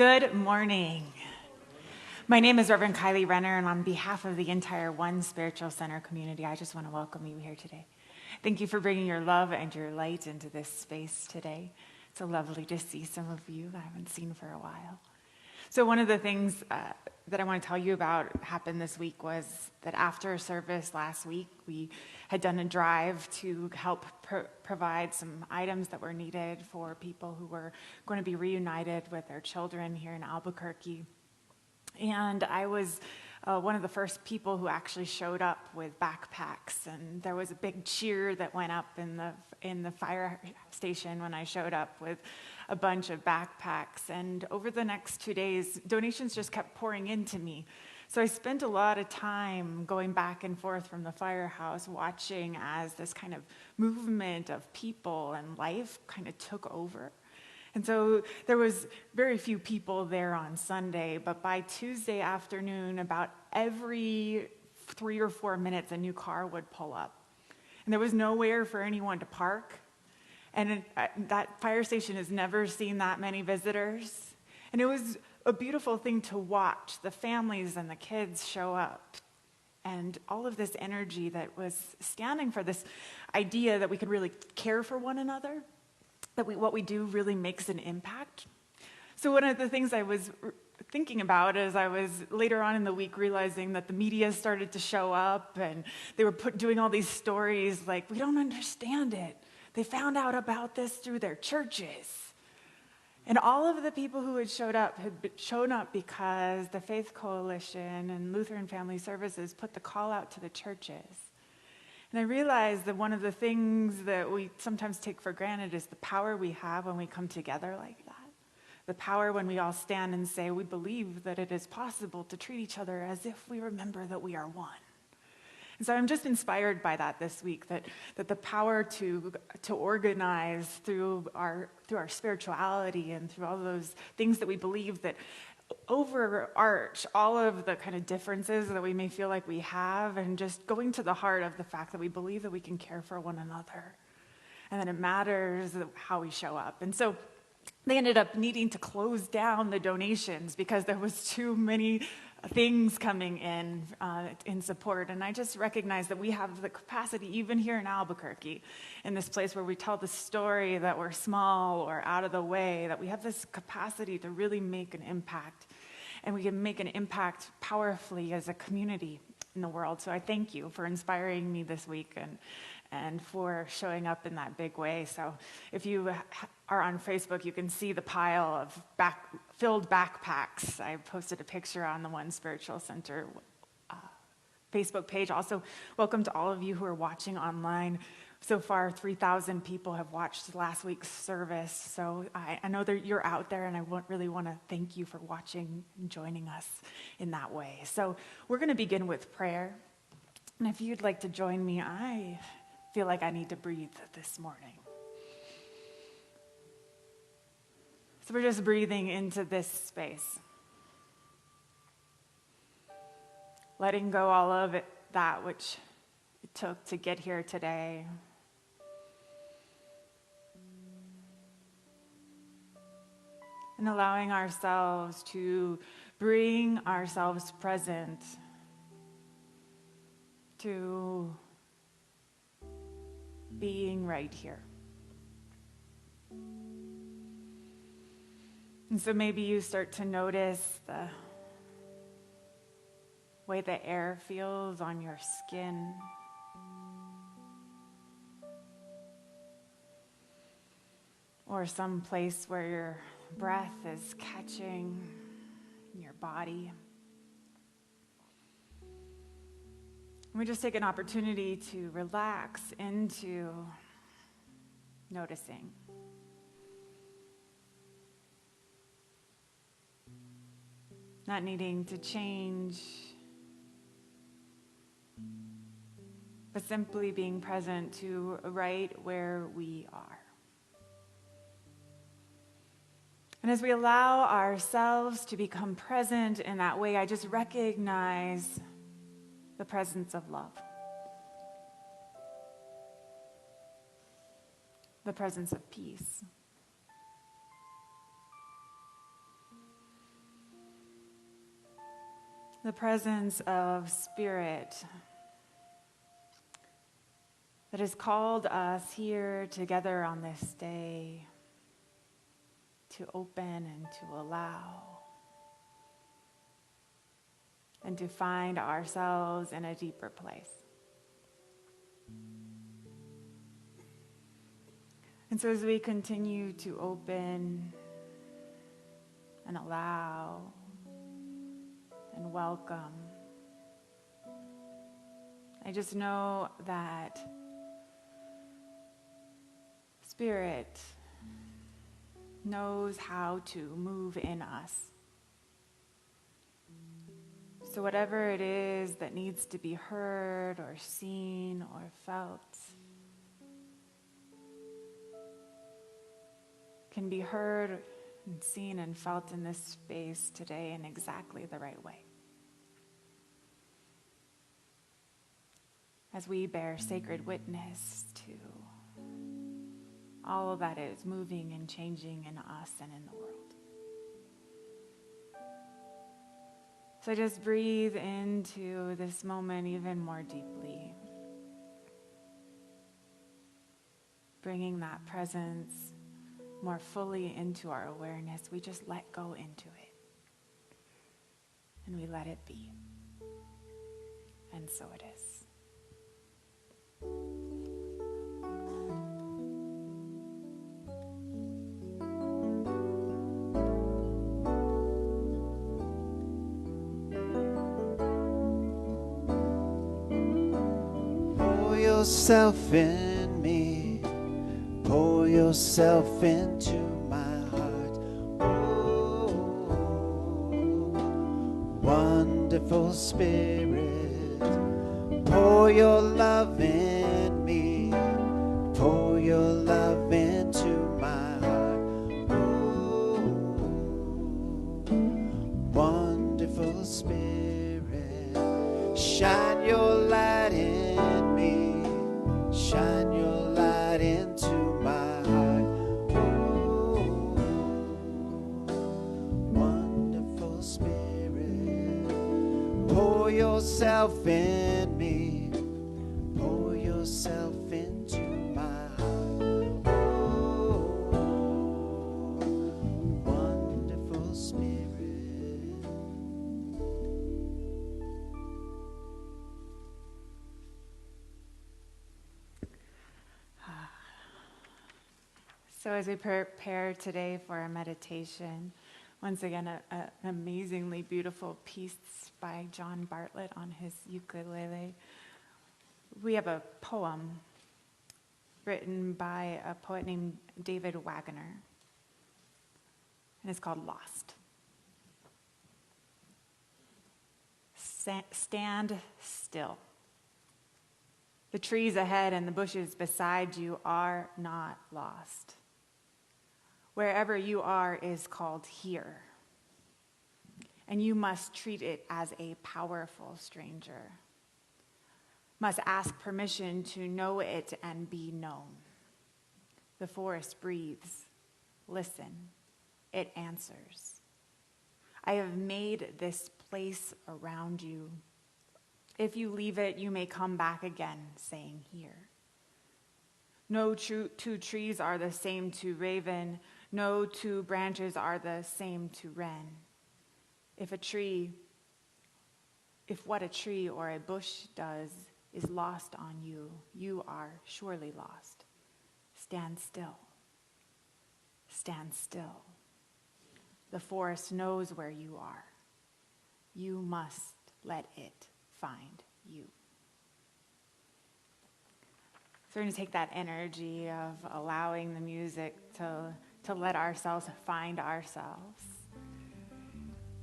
Good morning. My name is Rev Kylie Renner, and on behalf of the entire One Spiritual Center community, I just want to welcome you here today. Thank you for bringing your love and your light into this space today. It's so lovely to see some of you that I haven't seen for a while. So one of the things that I want to tell you about happened this week was that after service last week, we had done a drive to help provide some items that were needed for people who were going to be reunited with their children here in Albuquerque. And I was one of the first people who actually showed up with backpacks, and there was a big cheer that went up in the fire station when I showed up with a bunch of backpacks. And over the next 2 days, donations just kept pouring into me. So I spent a lot of time going back and forth from the firehouse, watching as this kind of movement of people and life kind of took over. And so there was very few people there on Sunday, but by Tuesday afternoon, about every 3 or 4 minutes, a new car would pull up. And there was nowhere for anyone to park. And that fire station has never seen that many visitors. And it was a beautiful thing to watch the families and the kids show up. And all of this energy that was standing for this idea that we could really care for one another, that what we do really makes an impact. So one of the things I was thinking about as I was later on in the week realizing that the media started to show up and they were doing all these stories like, we don't understand it. They found out about this through their churches. And all of the people who had shown up because the Faith Coalition and Lutheran Family Services put the call out to the churches. And I realized that one of the things that we sometimes take for granted is the power we have when we come together like that. The power when we all stand and say, we believe that it is possible to treat each other as if we remember that we are one. And so I'm just inspired by that this week, that the power to organize through our spirituality and through all those things that we believe that overarch all of the kind of differences that we may feel like we have, and just going to the heart of the fact that we believe that we can care for one another and that it matters how we show up. And so they ended up needing to close down the donations because there was too many things coming in support. And I just recognize that we have the capacity, even here in Albuquerque, in this place where we tell the story that we're small or out of the way, that we have this capacity to really make an impact. And we can make an impact powerfully as a community in the world. So I thank you for inspiring me this week and for showing up in that big way. So if you are on Facebook, you can see the pile of filled backpacks. I posted a picture on the One Spiritual Center Facebook page. Also, welcome to all of you who are watching online. So far, 3,000 people have watched last week's service. So I know that you're out there, and I really want to thank you for watching and joining us in that way. So we're going to begin with prayer. And if you'd like to join me, I feel like I need to breathe this morning. So we're just breathing into this space. Letting go all of it, that which it took to get here today. And allowing ourselves to bring ourselves present to being right here. And so maybe you start to notice the way the air feels on your skin. Or some place where your breath is catching in your body. And we just take an opportunity to relax into noticing. Not needing to change, but simply being present to right where we are. And as we allow ourselves to become present in that way, I just recognize the presence of love. The presence of peace. The presence of Spirit that has called us here together on this day to open and to allow and to find ourselves in a deeper place. And so as we continue to open and allow and welcome, I just know that Spirit knows how to move in us. So whatever it is that needs to be heard or seen or felt can be heard and seen and felt in this space today in exactly the right way. As we bear sacred witness to all that is moving and changing in us and in the world. So just breathe into this moment even more deeply, bringing that presence more fully into our awareness. We just let go into it, and we let it be. And so it is. Pour yourself in me, pour yourself into my heart. Oh, wonderful Spirit, pour your love in me, pour your love into my heart. Oh, wonderful Spirit, shine your light in me, shine your light into my heart. Oh, wonderful Spirit, pour yourself in me, pour yourself into my heart. Oh, wonderful Spirit. So as we prepare today for our meditation, once again, an amazingly beautiful piece by John Bartlett on his ukulele. We have a poem written by a poet named David Wagner, and it's called Lost. Stand still. The trees ahead and the bushes beside you are not lost. Wherever you are is called here, and you must treat it as a powerful stranger. Must ask permission to know it and be known. The forest breathes. Listen. It answers. I have made this place around you. If you leave it, you may come back again, saying here. No two trees are the same to raven. No two branches are the same to wren. If what a tree or a bush does is lost on you, you are surely lost. Stand still. Stand still. The forest knows where you are. You must let it find you. So we're going to take that energy of allowing the music to let ourselves find ourselves.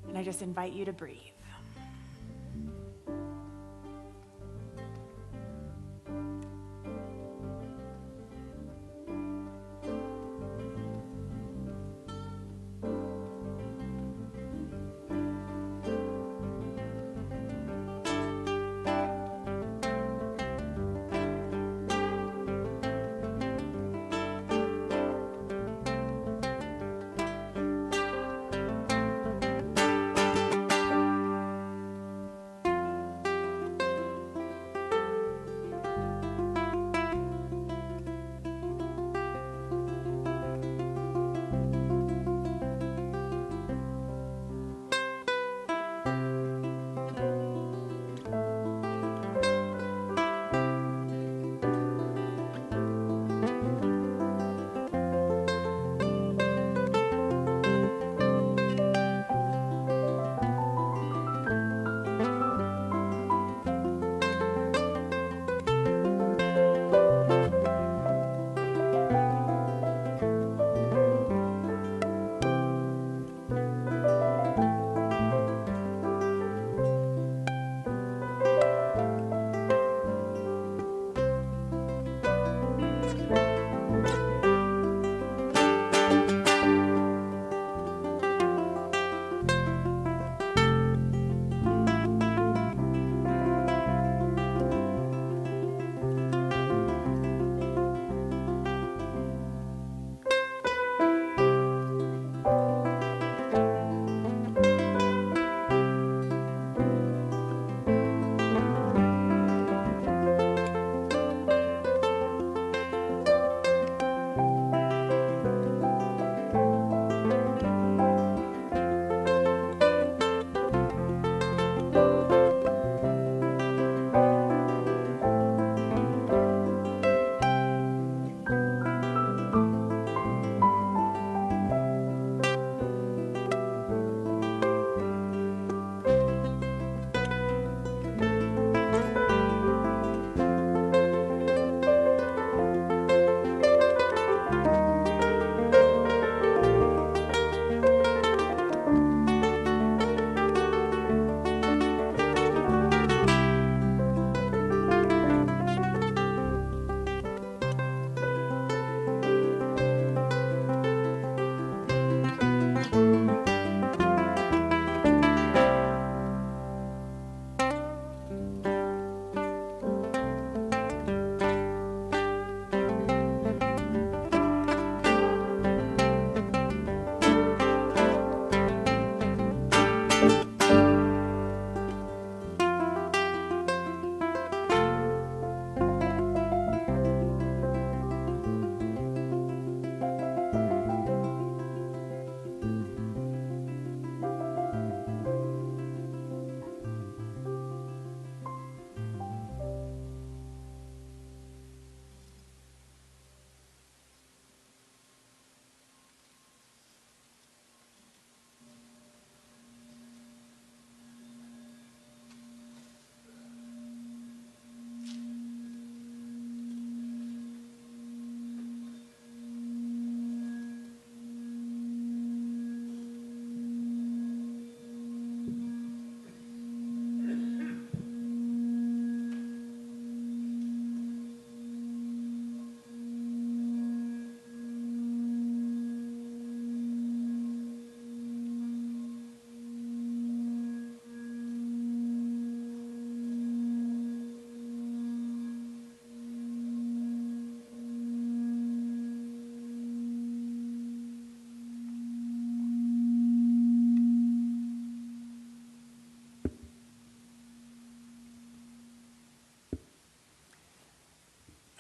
And I just invite you to breathe.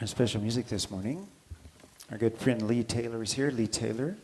Our special music this morning. Our good friend Lee Taylor is here. Lee Taylor.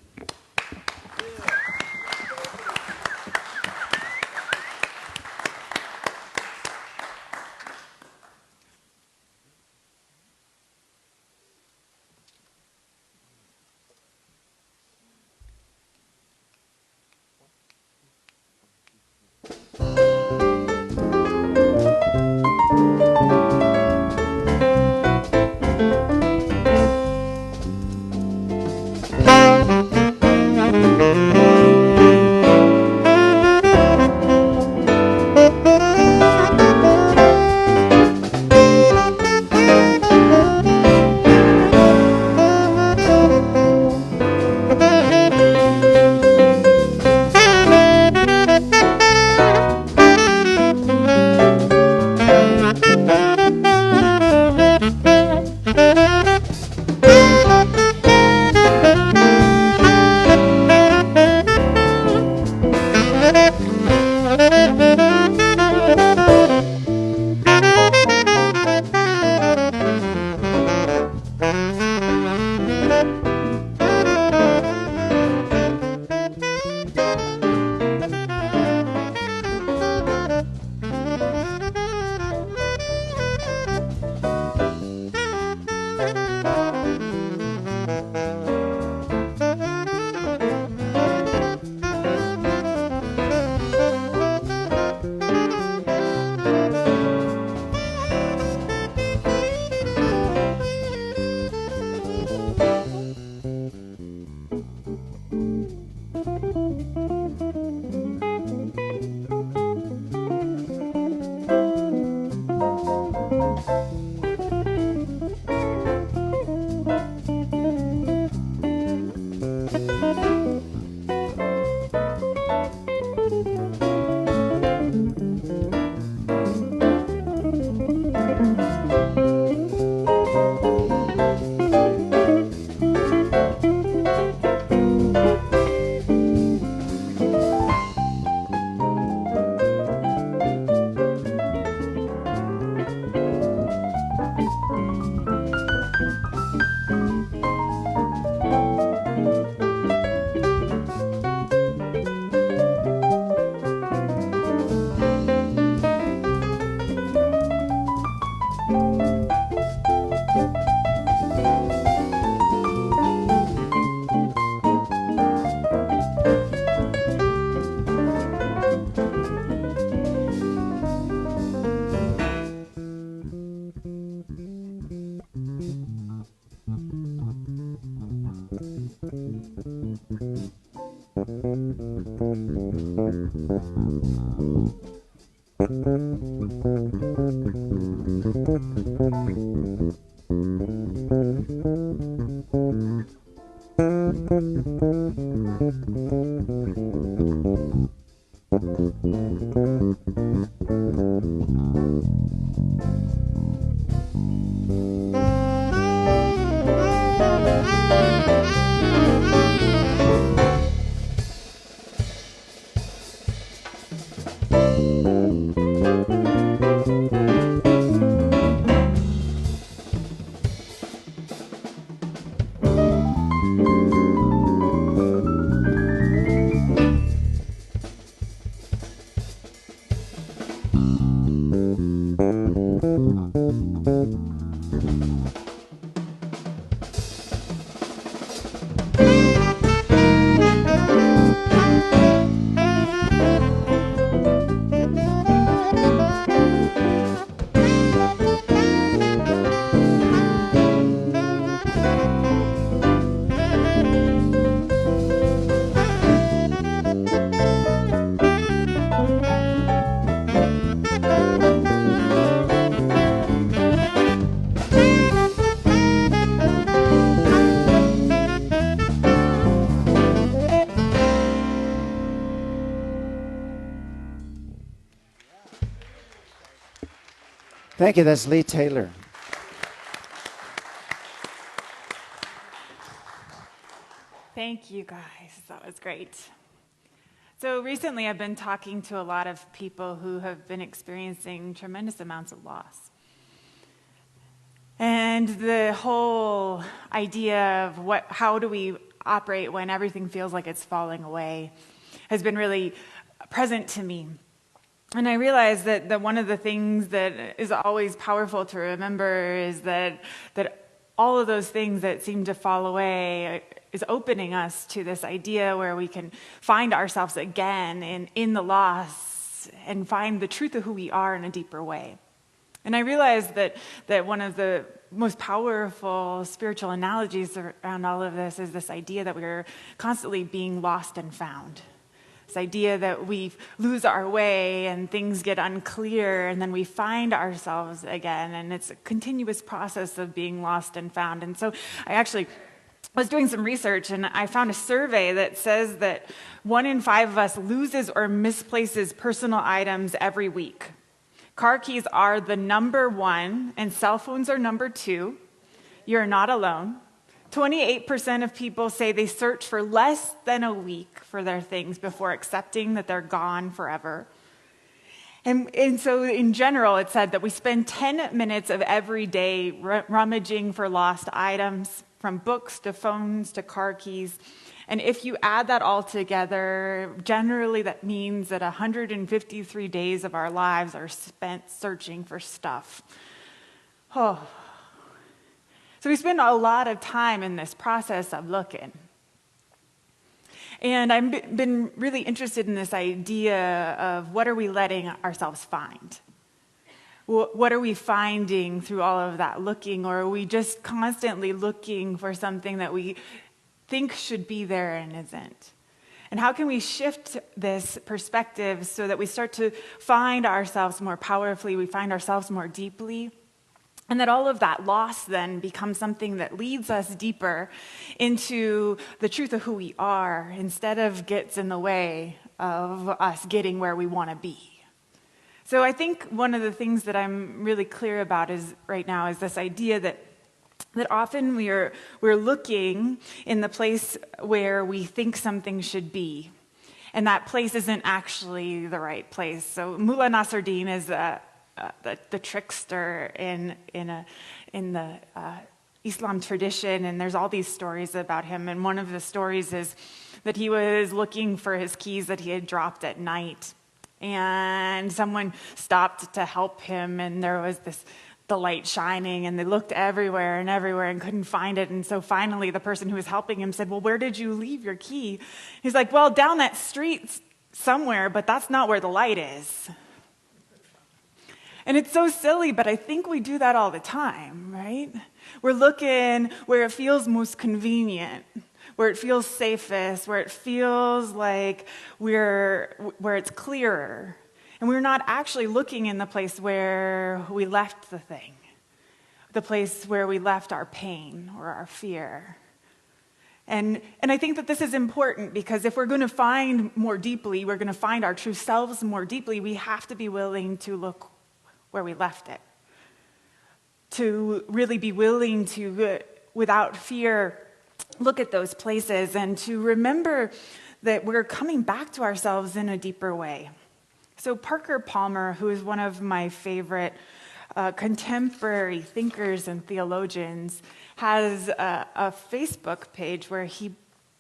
Thank you. That's Lee Taylor. Thank you, guys. That was great. So recently I've been talking to a lot of people who have been experiencing tremendous amounts of loss. And the whole idea of how do we operate when everything feels like it's falling away has been really present to me. And I realized that one of the things that is always powerful to remember is that all of those things that seem to fall away is opening us to this idea where we can find ourselves again in the loss and find the truth of who we are in a deeper way. And I realized that one of the most powerful spiritual analogies around all of this is this idea that we're constantly being lost and found. This idea that we lose our way and things get unclear and then we find ourselves again. And it's a continuous process of being lost and found. And so I actually was doing some research and I found a survey that says that 1 in 5 of us loses or misplaces personal items every week. Car keys are the number 1 and cell phones are number 2. You're not alone. 28% of people say they search for less than a week for their things before accepting that they're gone forever. And so in general, it said that we spend 10 minutes of every day rummaging for lost items, from books to phones to car keys. And if you add that all together, generally that means that 153 days of our lives are spent searching for stuff. Oh. So we spend a lot of time in this process of looking. And I've been really interested in this idea of what are we letting ourselves find? What are we finding through all of that looking? Or are we just constantly looking for something that we think should be there and isn't? And how can we shift this perspective so that we start to find ourselves more powerfully, we find ourselves more deeply? And that all of that loss then becomes something that leads us deeper into the truth of who we are instead of gets in the way of us getting where we want to be. So I think one of the things that I'm really clear about right now is this idea that often we're looking in the place where we think something should be. And that place isn't actually the right place. So Mullah Nasruddin is the trickster in the Islam tradition, and there's all these stories about him. And one of the stories is that he was looking for his keys that he had dropped at night, and someone stopped to help him, and there was the light shining, and they looked everywhere and couldn't find it. And so finally, the person who was helping him said, "Well, where did you leave your key?" He's like, "Well, down that street somewhere, but that's not where the light is." And it's so silly, but I think we do that all the time, right? We're looking where it feels most convenient, where it feels safest, where it feels like where it's clearer. And we're not actually looking in the place where we left the thing, the place where we left our pain or our fear. And I think that this is important because if we're going to find more deeply, we're going to find our true selves more deeply, we have to be willing to look where we left it. To really be willing to, without fear, look at those places and to remember that we're coming back to ourselves in a deeper way. So Parker Palmer, who is one of my favorite contemporary thinkers and theologians, has a Facebook page where he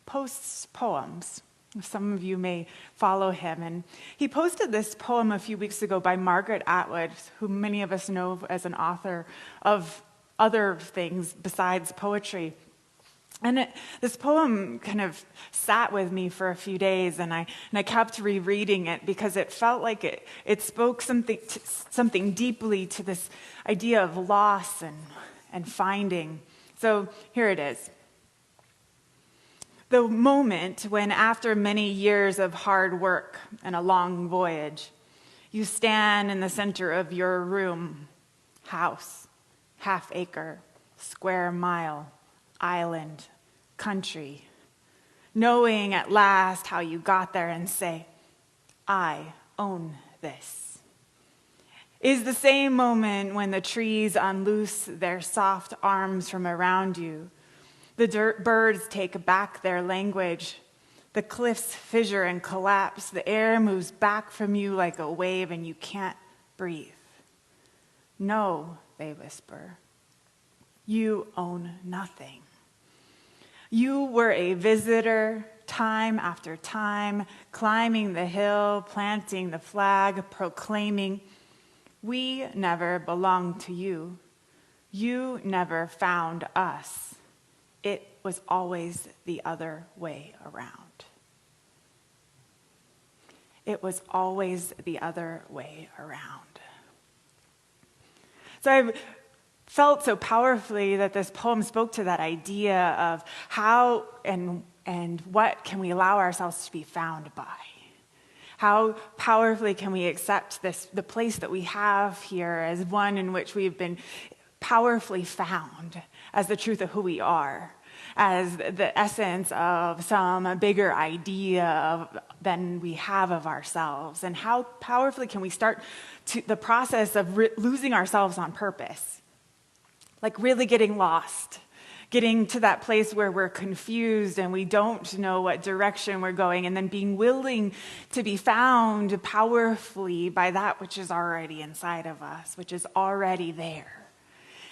posts poems. Some of you may follow him. And he posted this poem a few weeks ago by Margaret Atwood, who many of us know as an author of other things besides poetry. And this poem kind of sat with me for a few days, and I kept rereading it because it felt like it spoke something deeply to this idea of loss and finding. So here it is. The moment when, after many years of hard work and a long voyage, you stand in the center of your room, house, half-acre, square mile, island, country, knowing at last how you got there and say, "I own this," is the same moment when the trees unloose their soft arms from around you. The birds take back their language. The cliffs fissure and collapse. The air moves back from you like a wave and you can't breathe. "No," they whisper. You own nothing. You were a visitor time after time, climbing the hill, planting the flag, proclaiming, we never belonged to you. You never found us. It was always the other way around. It was always the other way around. So I've felt so powerfully that this poem spoke to that idea of how and what can we allow ourselves to be found by? How powerfully can we accept the place that we have here as one in which we've been powerfully found as the truth of who we are, as the essence of some bigger idea than we have of ourselves? And how powerfully can we start the process of losing ourselves on purpose? Like really getting lost, getting to that place where we're confused and we don't know what direction we're going, and then being willing to be found powerfully by that which is already inside of us, which is already there.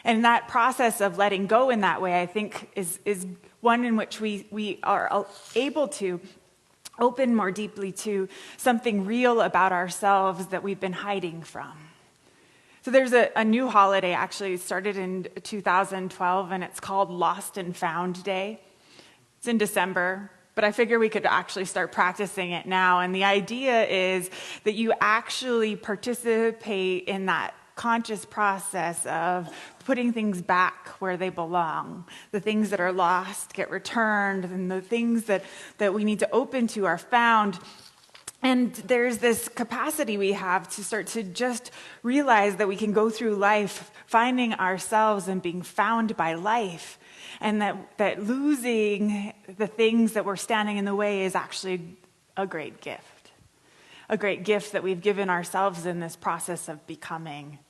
And that process of letting go in that way, I think, is one in which we are able to open more deeply to something real about ourselves that we've been hiding from. So there's a new holiday, actually, started in 2012, and it's called Lost and Found Day. It's in December, but I figure we could actually start practicing it now. And the idea is that you actually participate in that conscious process of putting things back where they belong. The things that are lost get returned, and the things that we need to open to are found. And there's this capacity we have to start to just realize that we can go through life finding ourselves and being found by life, and that losing the things that were standing in the way is actually a great gift. A great gift that we've given ourselves in this process of becoming.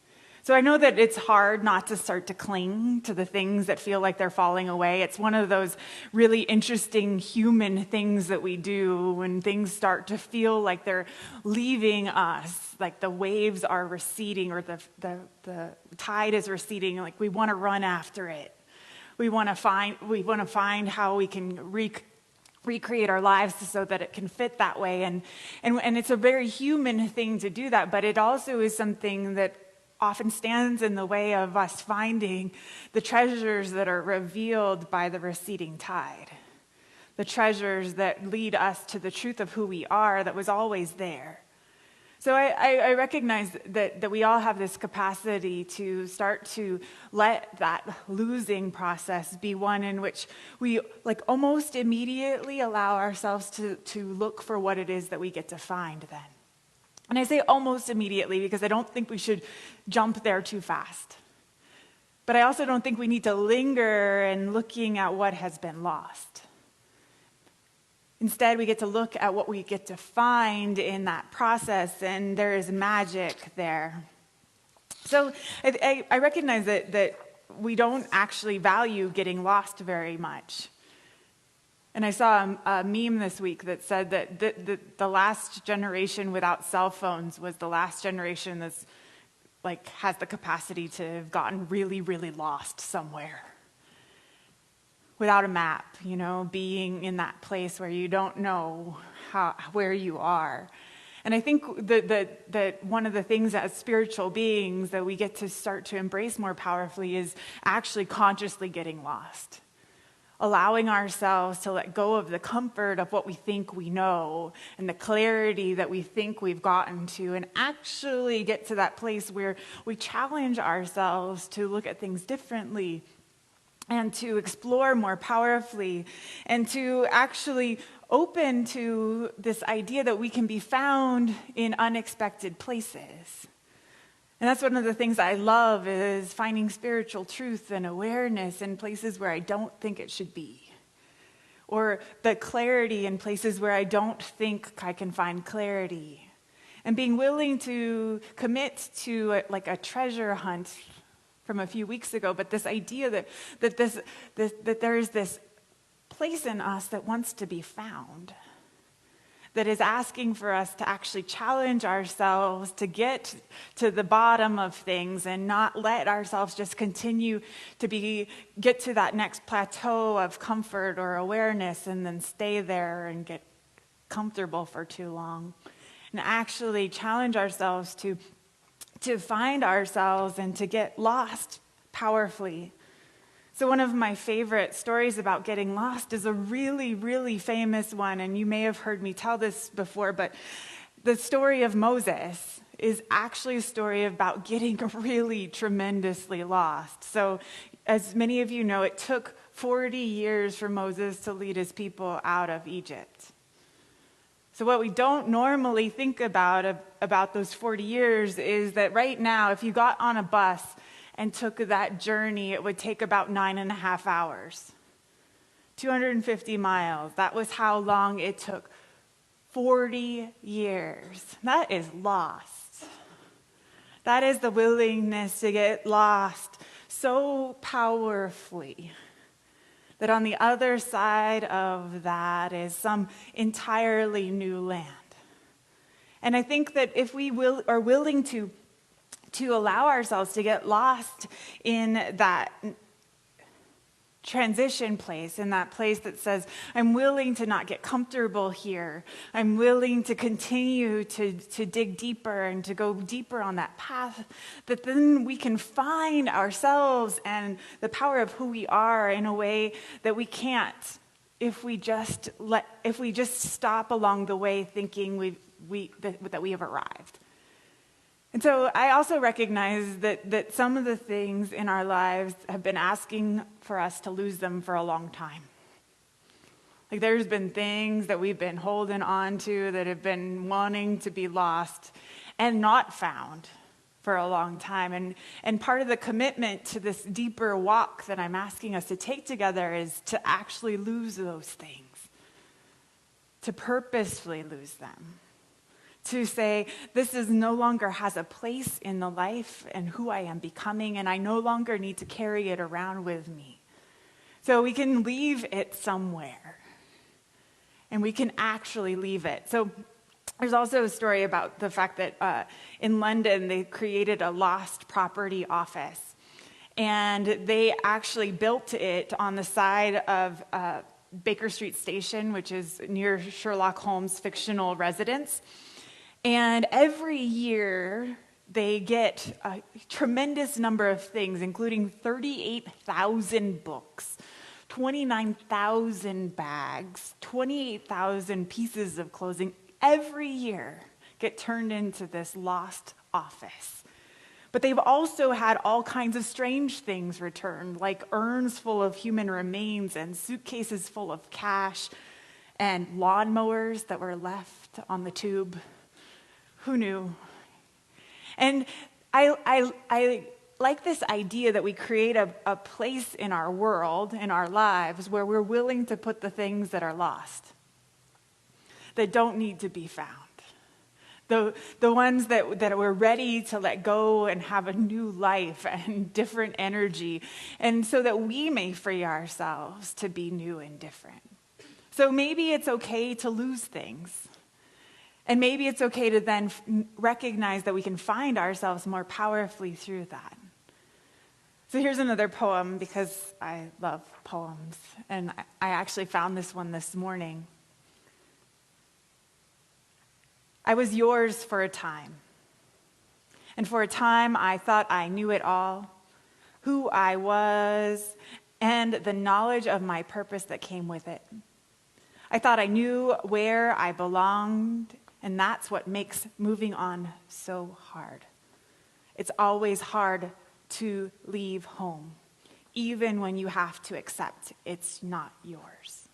So I know that it's hard not to start to cling to the things that feel like they're falling away. It's one of those really interesting human things that we do when things start to feel like they're leaving us, like the waves are receding or the tide is receding, like we want to run after it. We want to find how we can recreate our lives so that it can fit that way. And it's a very human thing to do that, but it also is something that often stands in the way of us finding the treasures that are revealed by the receding tide. The treasures that lead us to the truth of who we are that was always there. So I recognize that we all have this capacity to start to let that losing process be one in which we almost immediately allow ourselves to look for what it is that we get to find then. And I say almost immediately because I don't think we should jump there too fast. But I also don't think we need to linger in looking at what has been lost. Instead, we get to look at what we get to find in that process, and there is magic there. So I recognize that we don't actually value getting lost very much. And I saw a meme this week that said that the last generation without cell phones was the last generation that's has the capacity to have gotten really, really lost somewhere. Without a map, being in that place where you don't know where you are. And I think that one of the things as spiritual beings that we get to start to embrace more powerfully is actually consciously getting lost. Allowing ourselves to let go of the comfort of what we think we know and the clarity that we think we've gotten to, and actually get to that place where we challenge ourselves to look at things differently and to explore more powerfully and to actually open to this idea that we can be found in unexpected places. And that's one of the things I love, is finding spiritual truth and awareness in places where I don't think it should be. Or the clarity in places where I don't think I can find clarity. And being willing to commit to a treasure hunt from a few weeks ago, but this idea that there is this place in us that wants to be found. that is asking for us to actually challenge ourselves to get to the bottom of things and not let ourselves just continue to get to that next plateau of comfort or awareness and then stay there and get comfortable for too long. And actually challenge ourselves to find ourselves and to get lost powerfully. So one of my favorite stories about getting lost is a really, really famous one, and you may have heard me tell this before, but the story of Moses is actually a story about getting really tremendously lost. So as many of you know, it took 40 years for Moses to lead his people out of Egypt. So what we don't normally think about those 40 years is that right now, if you got on a bus and took that journey, it would take about 9.5 hours. 250 miles. That was how long it took. 40 years. That is lost. That is the willingness to get lost so powerfully that on the other side of that is some entirely new land. And I think that if we are willing to allow ourselves to get lost in that transition place, in that place that says, I'm willing to not get comfortable here. I'm willing to continue to dig deeper and to go deeper on that path, that then we can find ourselves and the power of who we are in a way that we can't if we just stop along the way thinking that we have arrived. And so I also recognize that some of the things in our lives have been asking for us to lose them for a long time. Like there's been things that we've been holding on to that have been wanting to be lost and not found for a long time. And part of the commitment to this deeper walk that I'm asking us to take together is to actually lose those things, to purposefully lose them. To say, this is no longer has a place in the life and who I am becoming, and I no longer need to carry it around with me. So we can leave it somewhere, and we can actually leave it. So there's also a story about the fact that in London, they created a lost property office, and they actually built it on the side of Baker Street Station, which is near Sherlock Holmes' fictional residence. And every year, they get a tremendous number of things, including 38,000 books, 29,000 bags, 28,000 pieces of clothing. Every year get turned into this lost office. But they've also had all kinds of strange things returned, like urns full of human remains and suitcases full of cash and lawnmowers that were left on the tube. Who knew? And I like this idea that we create a place in our world, in our lives, where we're willing to put the things that are lost, that don't need to be found. The ones that we're ready to let go and have a new life and different energy, and so that we may free ourselves to be new and different. So maybe it's okay to lose things. And maybe it's okay to then recognize that we can find ourselves more powerfully through that. So here's another poem, because I love poems. And I actually found this one this morning. I was yours for a time. And for a time I thought I knew it all, who I was, and the knowledge of my purpose that came with it. I thought I knew where I belonged. And that's what makes moving on so hard. It's always hard to leave home, even when you have to accept it's not yours.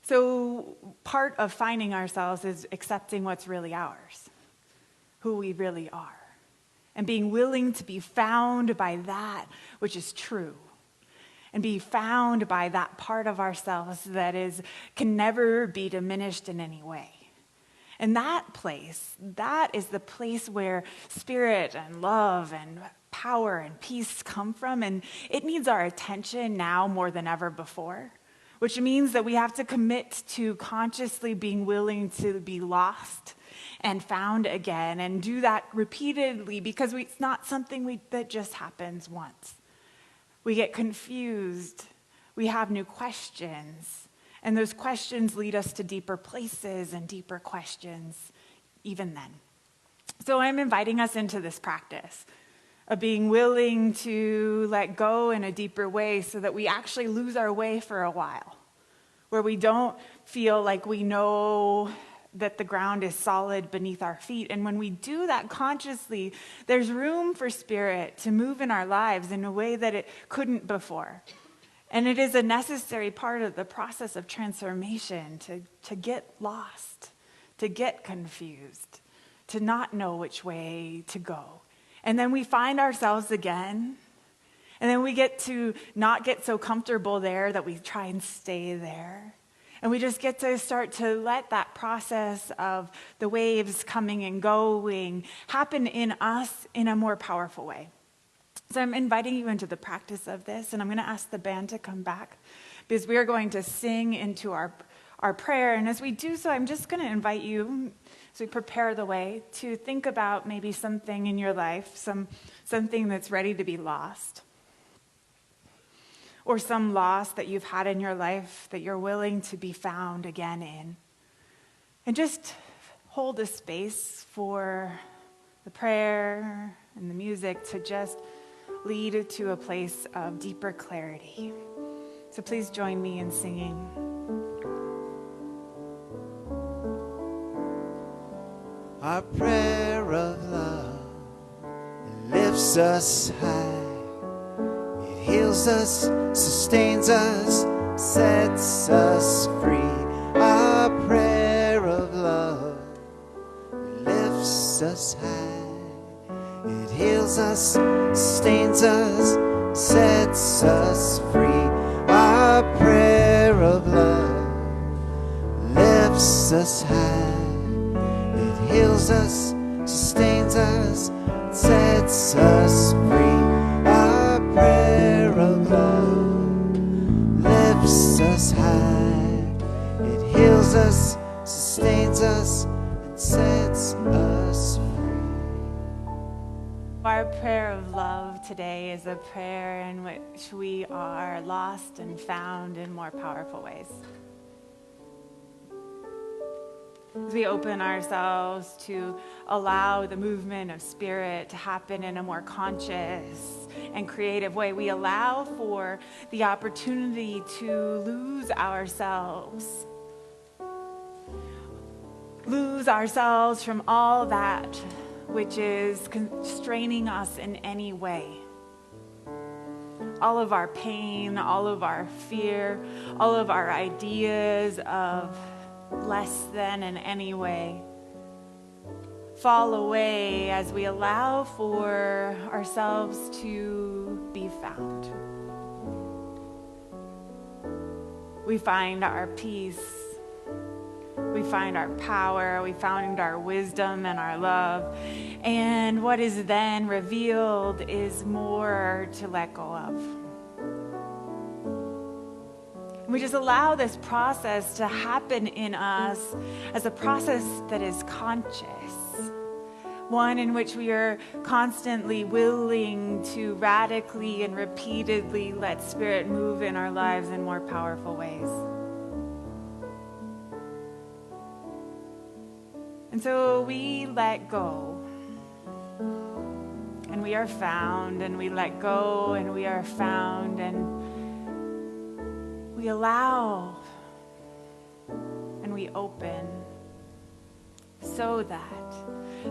So part of finding ourselves is accepting what's really ours, who we really are, and being willing to be found by that which is true. And be found by that part of ourselves that can never be diminished in any way. And that place, that is the place where spirit and love and power and peace come from. And it needs our attention now more than ever before. which means that we have to commit to consciously being willing to be lost and found again, and do that repeatedly, because it's not something that just happens once. We get confused. We have new questions. And those questions lead us to deeper places and deeper questions even then. So I'm inviting us into this practice of being willing to let go in a deeper way so that we actually lose our way for a while, where we don't feel like we know that the ground is solid beneath our feet. And when we do that consciously, there's room for Spirit to move in our lives in a way that it couldn't before. And it is a necessary part of the process of transformation to get lost, to get confused, to not know which way to go. And then we find ourselves again, and then we get to not get so comfortable there that we try and stay there. And we just get to start to let that process of the waves coming and going happen in us in a more powerful way. So I'm inviting you into the practice of this, and I'm going to ask the band to come back, because we are going to sing into our prayer. And as we do so, I'm just going to invite you, as we prepare the way, to think about maybe something in your life, something that's ready to be lost, or some loss that you've had in your life that you're willing to be found again in. And just hold a space for the prayer and the music to just lead to a place of deeper clarity. So please join me in singing. Our prayer of love lifts us high. It heals us, sustains us, sets us free. Our prayer of love lifts us high. It heals us, sustains us, sets us free. Our prayer of love lifts us high. It heals us, sustains us, sets us free. Our prayer of love lifts us high. It heals us, sustains us, and sets us free. Our prayer of love today is a prayer in which we are lost and found in more powerful ways. As we open ourselves to allow the movement of Spirit to happen in a more conscious and creative way, we allow for the opportunity to lose ourselves from all that which is constraining us in any way. All of our pain, all of our fear, all of our ideas of less than in any way fall away as we allow for ourselves to be found. We find our peace. We find our power, we find our wisdom and our love. And what is then revealed is more to let go of. And we just allow this process to happen in us as a process that is conscious. One in which we are constantly willing to radically and repeatedly let Spirit move in our lives in more powerful ways. And so we let go, and we are found, and we let go, and we are found, and we allow, and we open, so that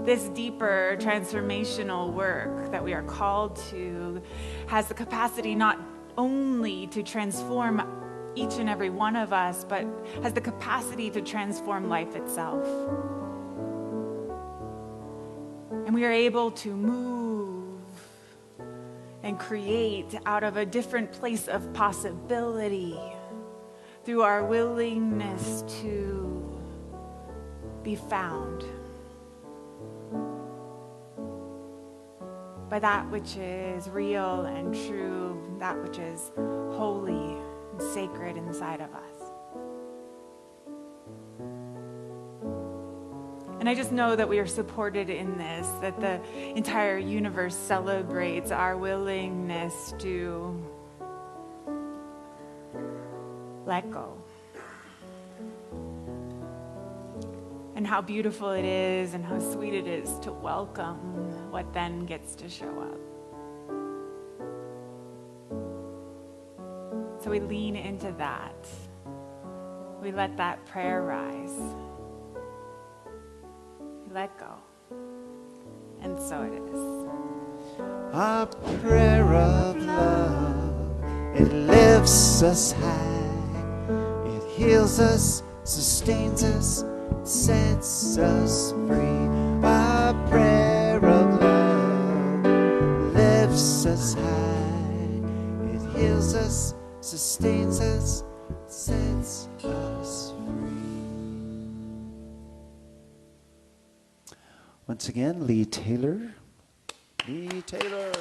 this deeper transformational work that we are called to has the capacity not only to transform each and every one of us, but has the capacity to transform life itself. And we are able to move and create out of a different place of possibility through our willingness to be found by that which is real and true, that which is holy, and sacred inside of us. And I just know that we are supported in this, that the entire universe celebrates our willingness to let go. And how beautiful it is and how sweet it is to welcome what then gets to show up. So we lean into that. We let that prayer rise. We let go. And so it is. A prayer of love, it lifts us high. It heals us, sustains us, sets us free. A prayer of love lifts us high. It heals us, sustains us, sets us free. Once again, Lee Taylor. Lee Taylor.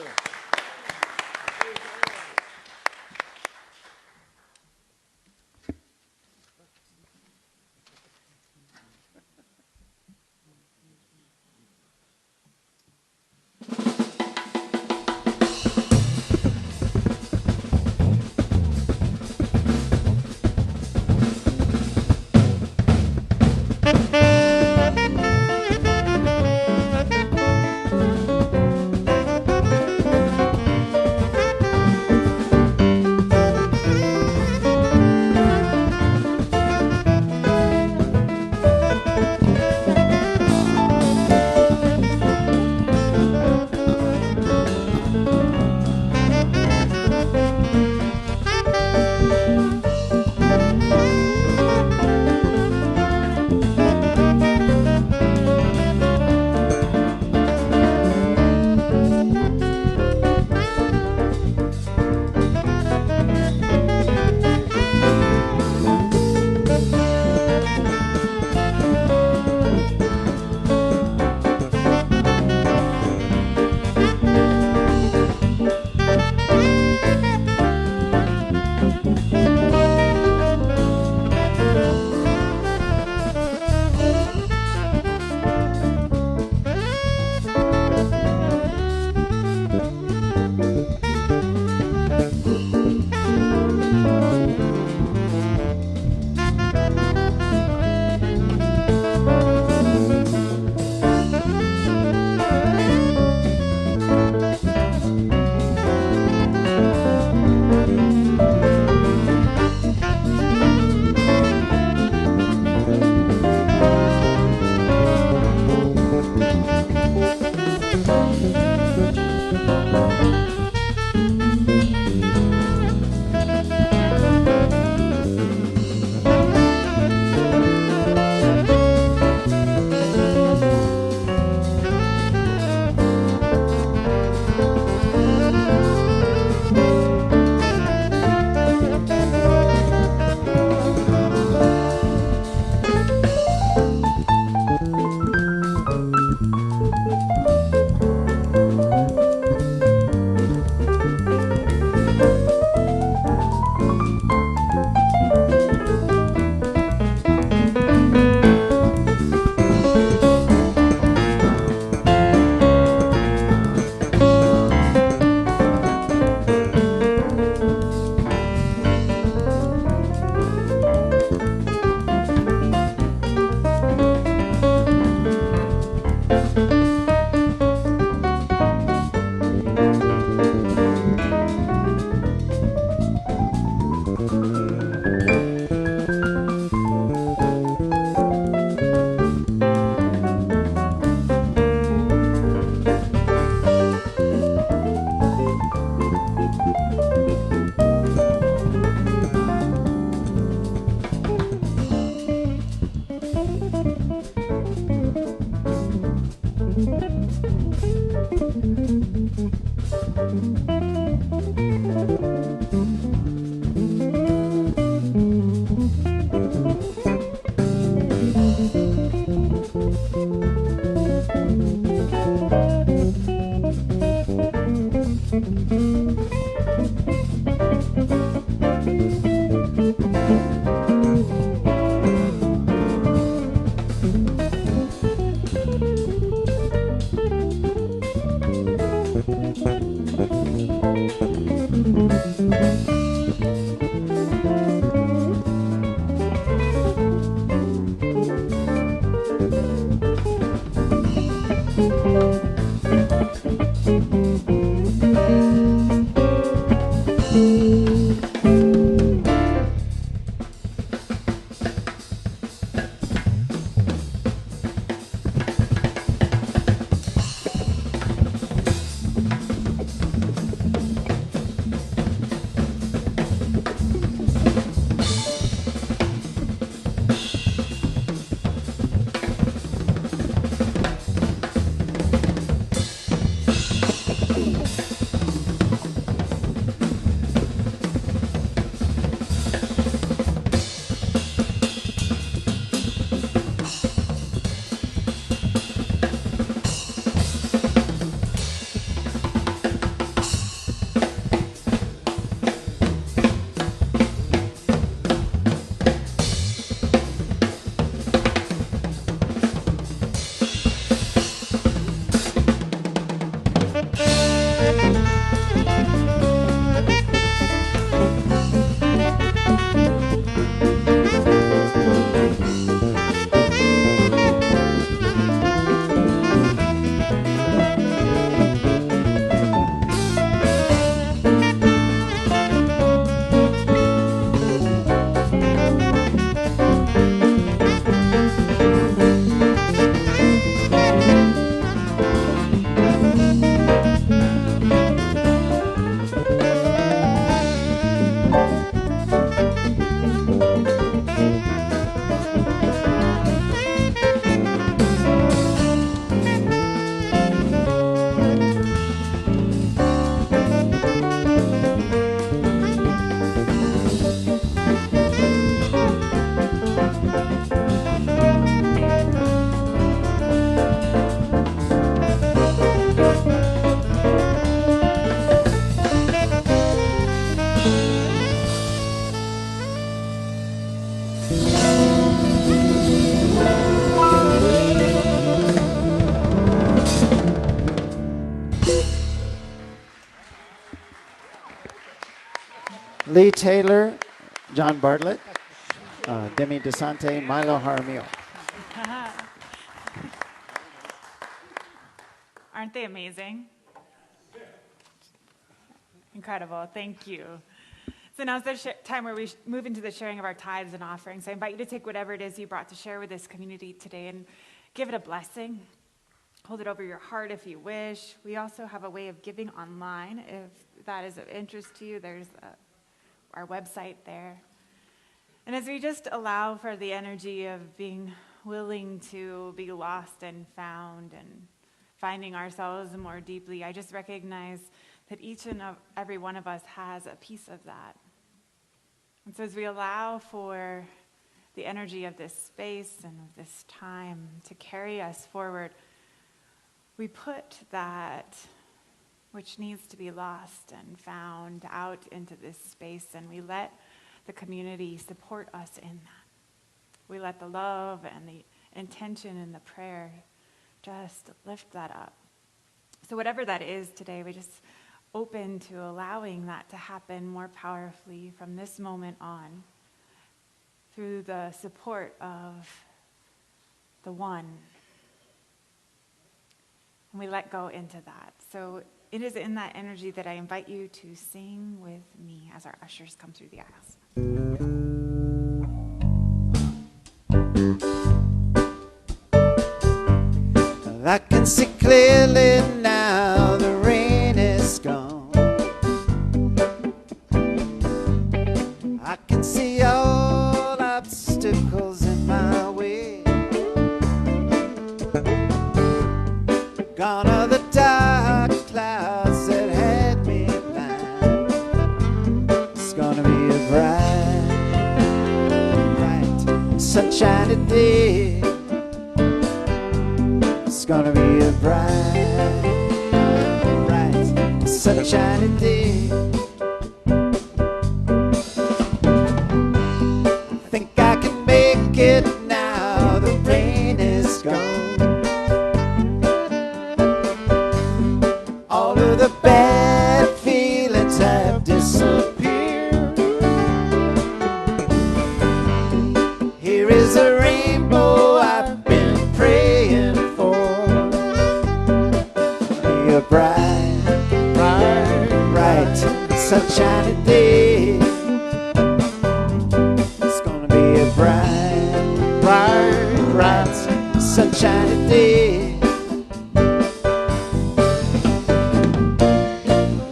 Lee Taylor, John Bartlett, Demi DeSante, Milo Jaramillo. Aren't they amazing? Incredible. Thank you. So now is the time where we move into the sharing of our tithes and offerings. I invite you to take whatever it is you brought to share with this community today and give it a blessing. Hold it over your heart if you wish. We also have a way of giving online. If that is of interest to you, there's our website there. And as we just allow for the energy of being willing to be lost and found and finding ourselves more deeply, I just recognize that each and every one of us has a piece of that. And so as we allow for the energy of this space and of this time to carry us forward, we put that which needs to be lost and found out into this space, and we let the community support us in that. We let the love and the intention and the prayer just lift that up. So whatever that is today, we just open to allowing that to happen more powerfully from this moment on through the support of the one. And we let go into that. So it is in that energy that I invite you to sing with me as our ushers come through the aisles. I can see clearly now the rain is gone. I can see all obstacles in my way. Gone are the dark clouds that had me blind. It's gonna be a bright, sunshiny day. It's gonna be a bright, sunshiny day. Think I can make it now, the rain is gone. All of the bad feelings have disappeared. Here is a rainbow I've been praying for. A bright, sunshiny day.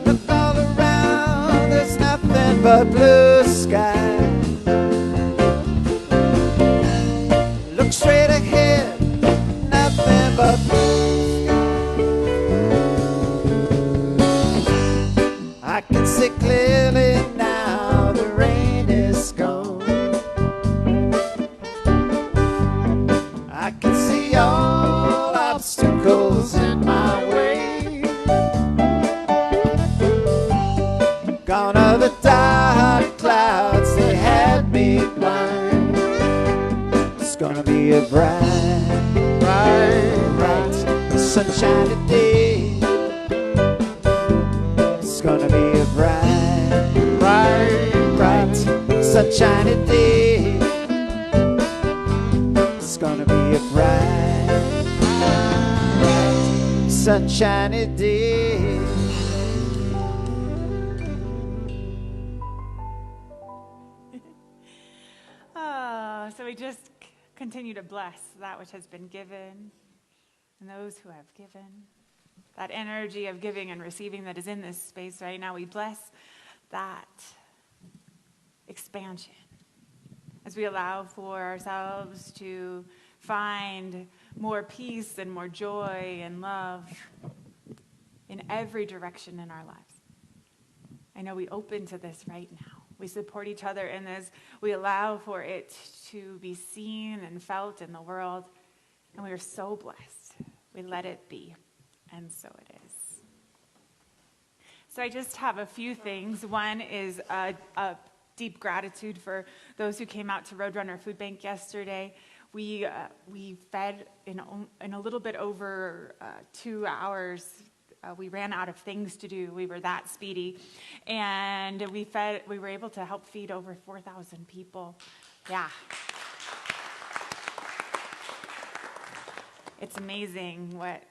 Look all around, there's nothing but blue sky. Look straight ahead, nothing but blue sky. I can see clearly now, the rain is gone. I can see all obstacles in my way. Gone are the dark clouds that had me blind. It's gonna be a bright, bright, sunshiny day. It's gonna be a bright, bright, sunshiny day. It's gonna be a bright, bright, sunshiny day. Oh, so we just continue to bless that which has been given and those who have given. That energy of giving and receiving that is in this space right now, we bless that expansion as we allow for ourselves to find more peace and more joy and love in every direction in our lives. I know we open to this right now. We support each other in this. We allow for it to be seen and felt in the world. And we are so blessed. We let it be. And so it is. So I just have a few things. One is a deep gratitude for those who came out to Roadrunner Food Bank yesterday. We fed in a little bit over 2 hours. We ran out of things to do. We were that speedy. And we were able to help feed over 4,000 people. Yeah. It's amazing what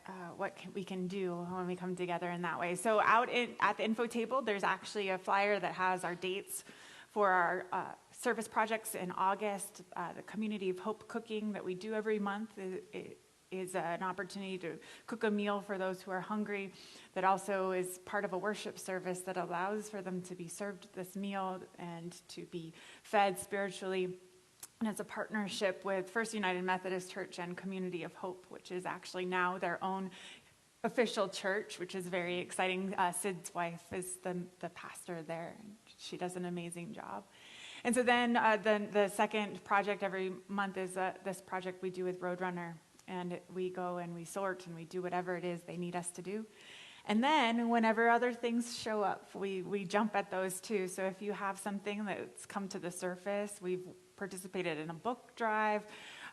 we can do when we come together in that way. So at the info table, there's actually a flyer that has our dates for our service projects in August. The Community of Hope cooking that we do every month is an opportunity to cook a meal for those who are hungry. That also is part of a worship service that allows for them to be served this meal and to be fed spiritually. And it's a partnership with First United Methodist Church and Community of Hope, which is actually now their own official church, which is very exciting. Sid's wife is the pastor there, and she does an amazing job. And so then the second project every month is this project we do with Roadrunner. And we go and we sort and we do whatever it is they need us to do. And then whenever other things show up, we jump at those too. So if you have something that's come to the surface, we've participated in a book drive.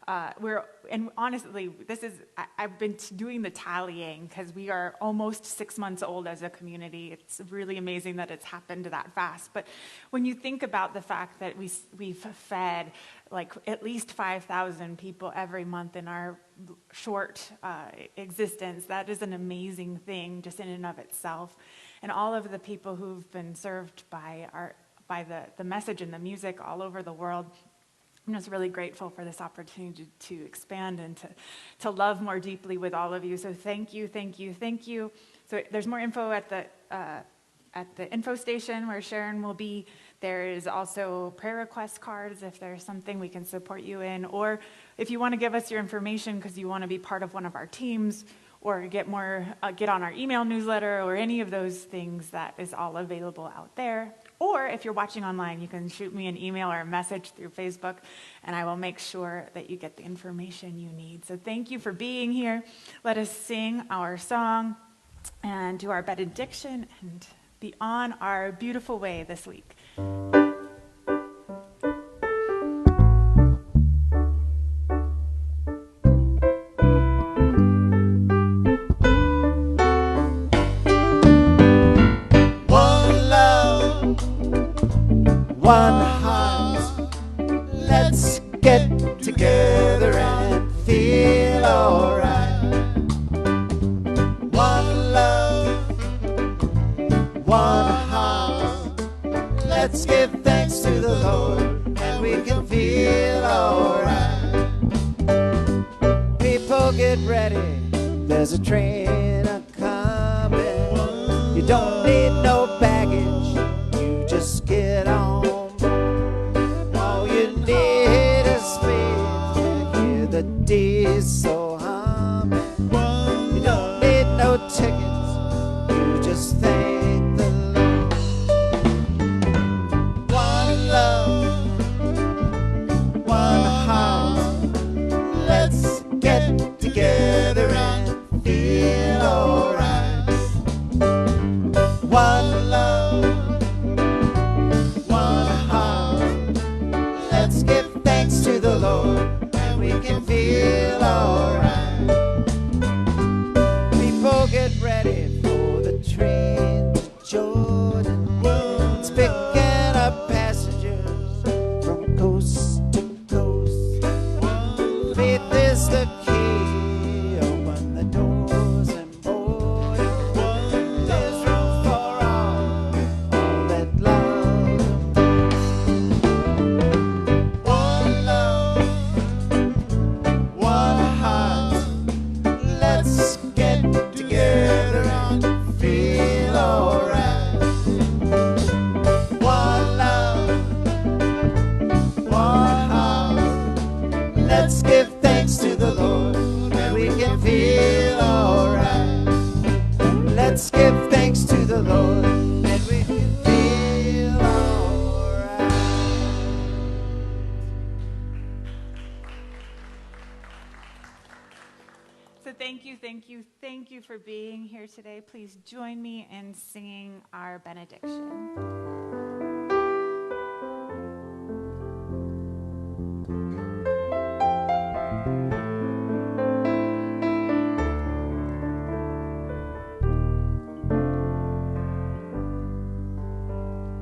And honestly, I've been doing the tallying because we are almost 6 months old as a community. It's really amazing that it's happened that fast. But when you think about the fact that we've fed like at least 5,000 people every month in our short existence, that is an amazing thing just in and of itself. And all of the people who've been served by the message and the music all over the world, I'm just really grateful for this opportunity to expand and to love more deeply with all of you. So thank you, thank you, thank you. So there's more info at the info station where Sharon will be. There is also prayer request cards if there's something we can support you in. Or if you want to give us your information because you want to be part of one of our teams or get on our email newsletter or any of those things, that is all available out there. Or if you're watching online, you can shoot me an email or a message through Facebook, and I will make sure that you get the information you need. So thank you for being here. Let us sing our song and do our benediction and be on our beautiful way this week. One heart, let's get together and feel alright. One love, one heart, let's give thanks to the Lord and we can feel alright. People get ready, there's a train a-coming. You don't need no baggage, you just get on. All you need is space to hear the diesel humming. You don't need no tickets, you just thank the Lord. One love, one heart, let's get together and feel alright. One love, one heart, let's give thanks to the Lord and we can feel alright. People get ready for the train to Jordan. It's picking up passengers from coast to coast. Faith is the key, open the doors and board. There's room for all that love. One love, one heart, let's get together and feel alright. One love, one heart, let's give thanks to the Lord and we can feel alright. Let's give thanks to the Lord and we can feel alright. So thank you for being here today. Please join me in singing our benediction.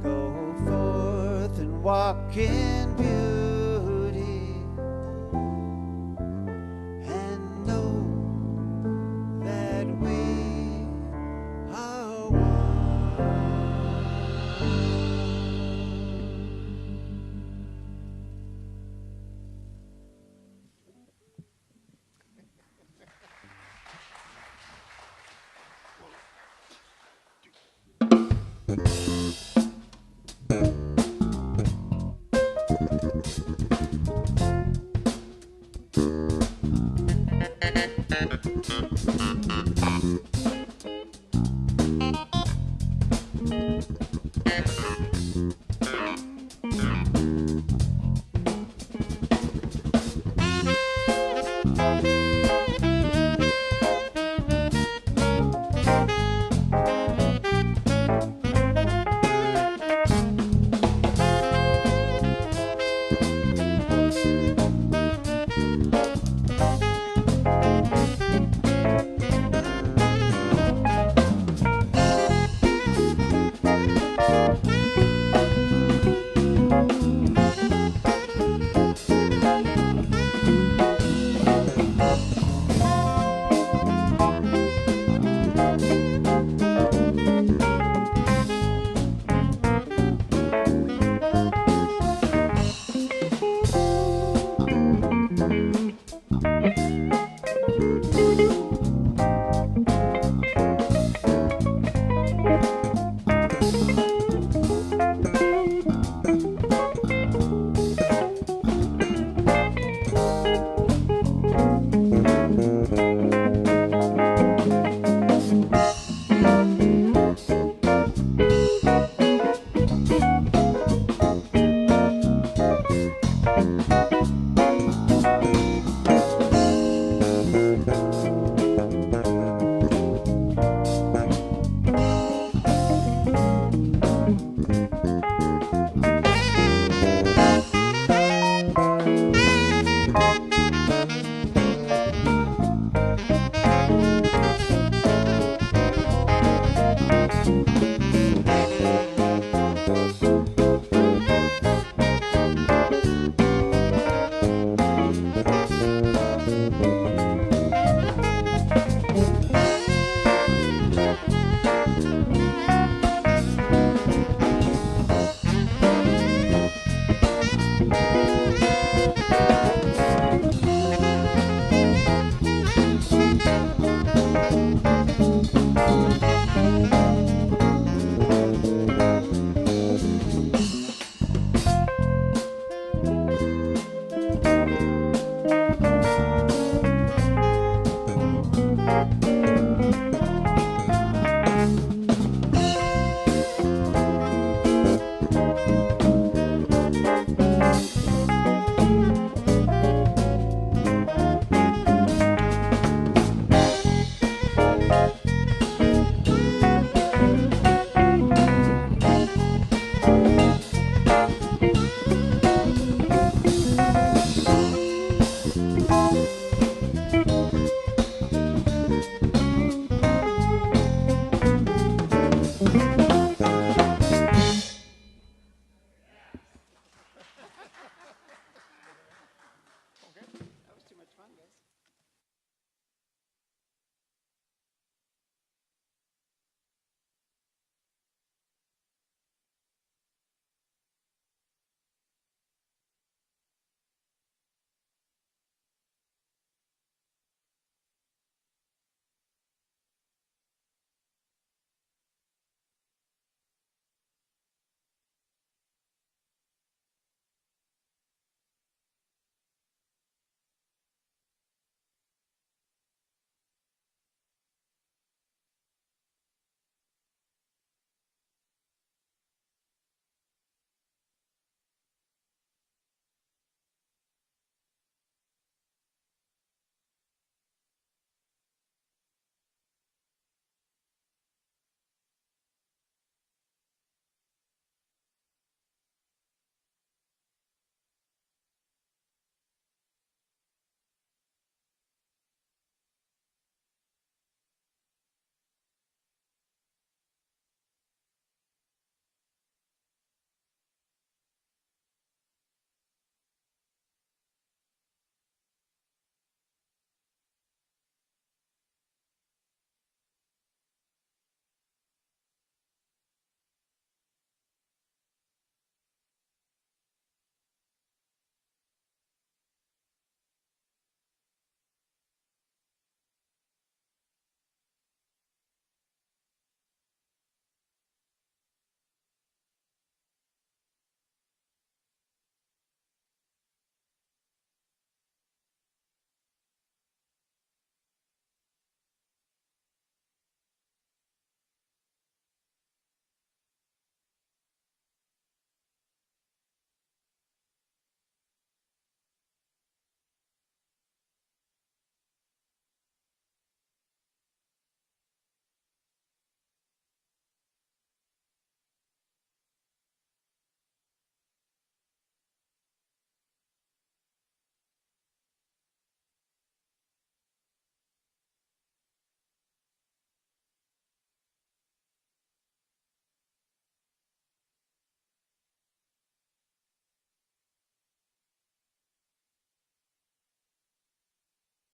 Go forth and walk in beauty.